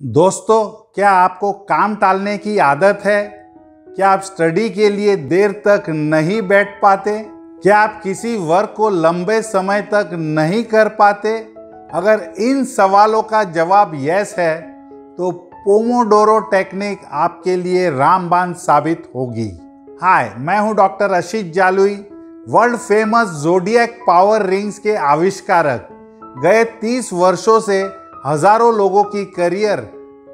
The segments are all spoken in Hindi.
दोस्तों, क्या आपको काम टालने की आदत है? क्या आप स्टडी के लिए देर तक नहीं बैठ पाते? क्या आप किसी वर्क को लंबे समय तक नहीं कर पाते? अगर इन सवालों का जवाब यस है तो पोमोडोरो टेक्निक आपके लिए रामबाण साबित होगी। हाय, मैं हूं doctor Ashish Jalui, world famous zodiac power rings के आविष्कारक। गए 30 वर्षों से हजारों लोगों की करियर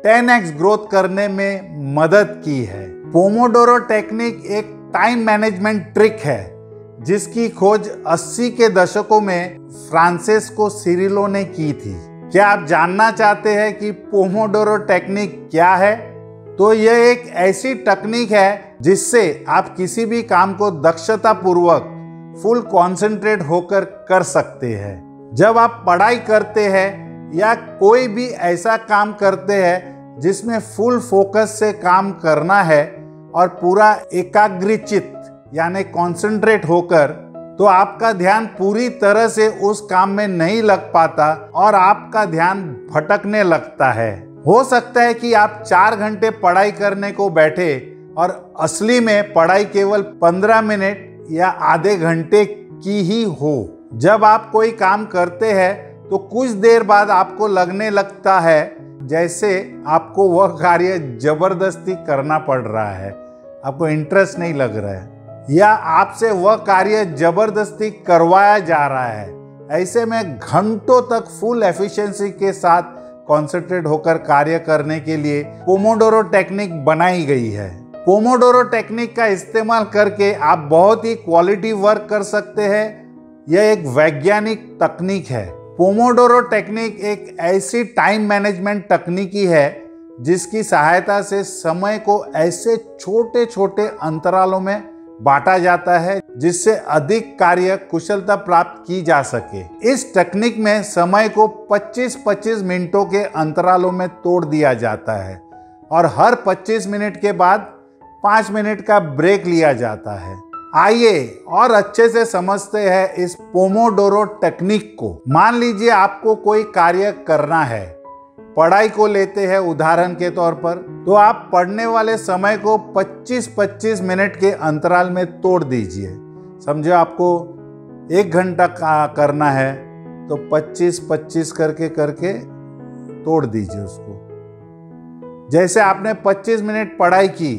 10x ग्रोथ करने में मदद की है। पोमोडोरो टेक्निक एक टाइम मैनेजमेंट ट्रिक है जिसकी खोज 80 के दशकों में फ्रांसिस्को सिरिलो ने की थी। क्या आप जानना चाहते हैं कि पोमोडोरो टेक्निक क्या है? तो यह एक ऐसी तकनीक है जिससे आप किसी भी काम को दक्षतापूर्वक फुल कंसंट्रेट होकर कर सकते हैं। जब आप पढ़ाई करते हैं या कोई भी ऐसा काम करते हैं जिसमें फुल फोकस से काम करना है और पूरा एकाग्रचित्त यानी कंसंट्रेट होकर, तो आपका ध्यान पूरी तरह से उस काम में नहीं लग पाता और आपका ध्यान भटकने लगता है। हो सकता है कि आप 4 घंटे पढ़ाई करने को बैठे और असली में पढ़ाई केवल 15 मिनट या आधे घंटे की ही हो। जब आप कोई काम करते हैं तो कुछ देर बाद आपको लगने लगता है जैसे आपको वह कार्य जबरदस्ती करना पड़ रहा है, आपको इंटरेस्ट नहीं लग रहा है या आपसे वह कार्य जबरदस्ती करवाया जा रहा है। ऐसे में घंटों तक फुल एफिशिएंसी के साथ कॉन्सेंट्रेट होकर कार्य करने के लिए पोमोडोरो टेक्निक बनाई गई है। पोमोडोरो टेक्निक का इस्तेमाल करके आप बहुत ही क्वालिटी वर्क कर सकते हैं। यह एक वैज्ञानिक तकनीक है। पोमोडोरो टेक्निक एक ऐसी टाइम मैनेजमेंट तकनीकी है जिसकी सहायता से समय को ऐसे छोटे छोटे अंतरालों में बांटा जाता है जिससे अधिक कार्य कुशलता प्राप्त की जा सके। इस तकनीक में समय को 25-25 मिनटों के अंतरालों में तोड़ दिया जाता है और हर 25 मिनट के बाद 5 मिनट का ब्रेक लिया जाता है। आइए और अच्छे से समझते हैं इस पोमोडोरो टेक्निक को। मान लीजिए आपको कोई कार्य करना है, पढ़ाई को लेते हैं उदाहरण के तौर पर, तो आप पढ़ने वाले समय को 25-25 मिनट के अंतराल में तोड़ दीजिए। समझो आपको 1 घंटा करना है तो 25-25 करके तोड़ दीजिए उसको। जैसे आपने 25 मिनट पढ़ाई की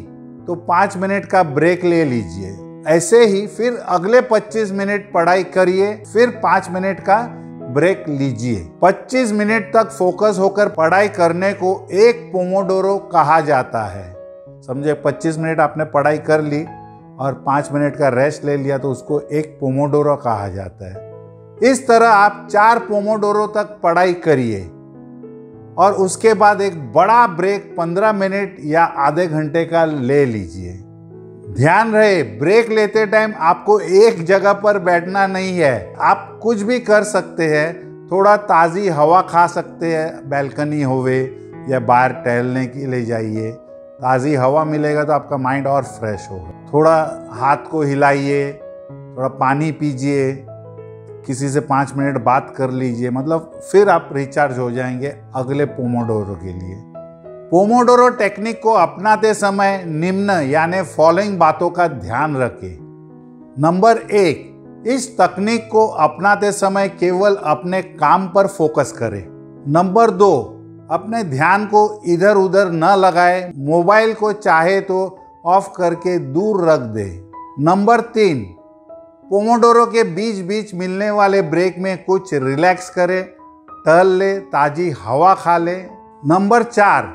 तो 5 मिनट का ब्रेक ले लीजिए। ऐसे ही फिर अगले 25 मिनट पढ़ाई करिए, फिर 5 मिनट का ब्रेक लीजिए। 25 मिनट तक फोकस होकर पढ़ाई करने को एक पोमोडोरो कहा जाता है। समझे, 25 मिनट आपने पढ़ाई कर ली और 5 मिनट का रेस्ट ले लिया तो उसको एक पोमोडोरो कहा जाता है। इस तरह आप 4 पोमोडोरो तक पढ़ाई करिए और उसके बाद एक बड़ा ब्रेक 15 मिनट या आधे घंटे का ले लीजिए। ध्यान रहे, ब्रेक लेते टाइम आपको एक जगह पर बैठना नहीं है। आप कुछ भी कर सकते हैं। थोड़ा ताज़ी हवा खा सकते हैं, बैल्कनी होवे या बाहर टहलने के लिए जाइए। ताज़ी हवा मिलेगा तो आपका माइंड और फ्रेश होगा। थोड़ा हाथ को हिलाइए, थोड़ा पानी पीजिए, किसी से 5 मिनट बात कर लीजिए, मतलब फिर आप रिचार्ज हो जाएंगे अगले पोमोडोरो के लिए। पोमोडोरो टेक्निक को अपनाते समय निम्न यानी फॉलोइंग बातों का ध्यान रखें। नंबर 1, इस तकनीक को अपनाते समय केवल अपने काम पर फोकस करें। नंबर 2, अपने ध्यान को इधर उधर न लगाएं। मोबाइल को चाहे तो ऑफ करके दूर रख दें। नंबर 3, पोमोडोरो के बीच बीच मिलने वाले ब्रेक में कुछ रिलैक्स करें, टहल ले, ताज़ी हवा खा ले। नंबर 4,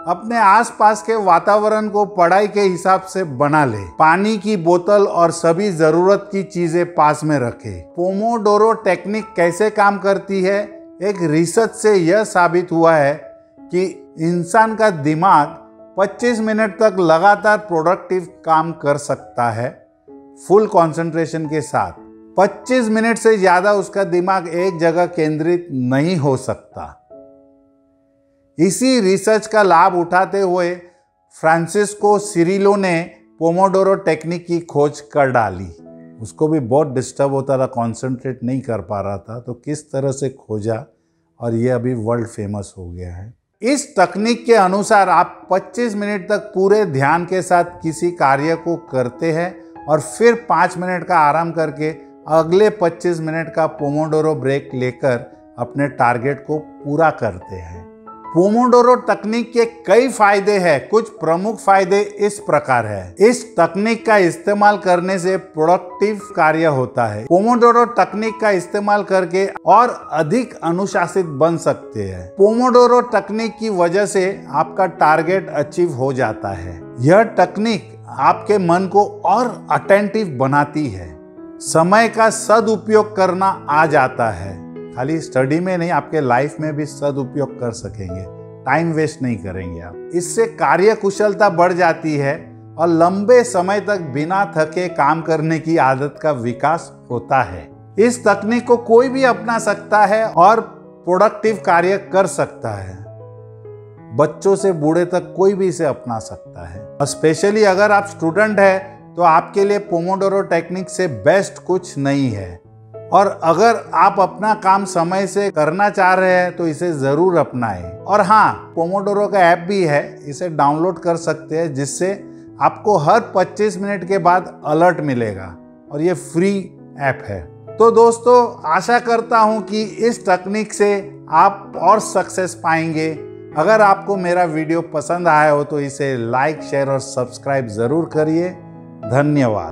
अपने आसपास के वातावरण को पढ़ाई के हिसाब से बना ले। पानी की बोतल और सभी जरूरत की चीजें पास में रखें। पोमोडोरो टेक्निक कैसे काम करती है? एक रिसर्च से यह साबित हुआ है कि इंसान का दिमाग 25 मिनट तक लगातार प्रोडक्टिव काम कर सकता है फुल कंसंट्रेशन के साथ। 25 मिनट से ज्यादा उसका दिमाग एक जगह केंद्रित नहीं हो सकता। इसी रिसर्च का लाभ उठाते हुए फ्रांसिस्को सिरिलो ने पोमोडोरो टेक्निक की खोज कर डाली। उसको भी बहुत डिस्टर्ब होता था, कंसंट्रेट नहीं कर पा रहा था, तो किस तरह से खोजा और ये अभी वर्ल्ड फेमस हो गया है। इस तकनीक के अनुसार आप 25 मिनट तक पूरे ध्यान के साथ किसी कार्य को करते हैं और फिर 5 मिनट का आराम करके अगले 25 मिनट का पोमोडोरो ब्रेक लेकर अपने टारगेट को पूरा करते हैं। पोमोडोरो तकनीक के कई फायदे हैं। कुछ प्रमुख फायदे इस प्रकार है। इस तकनीक का इस्तेमाल करने से प्रोडक्टिव कार्य होता है। पोमोडोरो तकनीक का इस्तेमाल करके और अधिक अनुशासित बन सकते हैं। पोमोडोरो तकनीक की वजह से आपका टारगेट अचीव हो जाता है। यह तकनीक आपके मन को और अटेंटिव बनाती है। समय का सदुपयोग करना आ जाता है। खाली स्टडी में नहीं, आपके लाइफ में भी सदुपयोग कर सकेंगे। टाइम वेस्ट नहीं करेंगे आप। इससे कार्य कुशलता बढ़ जाती है और लंबे समय तक बिना थके काम करने की आदत का विकास होता है। इस तकनीक को कोई भी अपना सकता है और प्रोडक्टिव कार्य कर सकता है। बच्चों से बूढ़े तक कोई भी इसे अपना सकता है। और स्पेशली अगर आप स्टूडेंट है तो आपके लिए पोमोडोरो टेक्निक से बेस्ट कुछ नहीं है। और अगर आप अपना काम समय से करना चाह रहे हैं तो इसे जरूर अपनाएं। और हाँ, पोमोडोरो का ऐप भी है, इसे डाउनलोड कर सकते हैं, जिससे आपको हर 25 मिनट के बाद अलर्ट मिलेगा और ये फ्री ऐप है। तो दोस्तों, आशा करता हूं कि इस तकनीक से आप और सक्सेस पाएंगे। अगर आपको मेरा वीडियो पसंद आया हो तो इसे लाइक, शेयर और सब्सक्राइब जरूर करिए। धन्यवाद।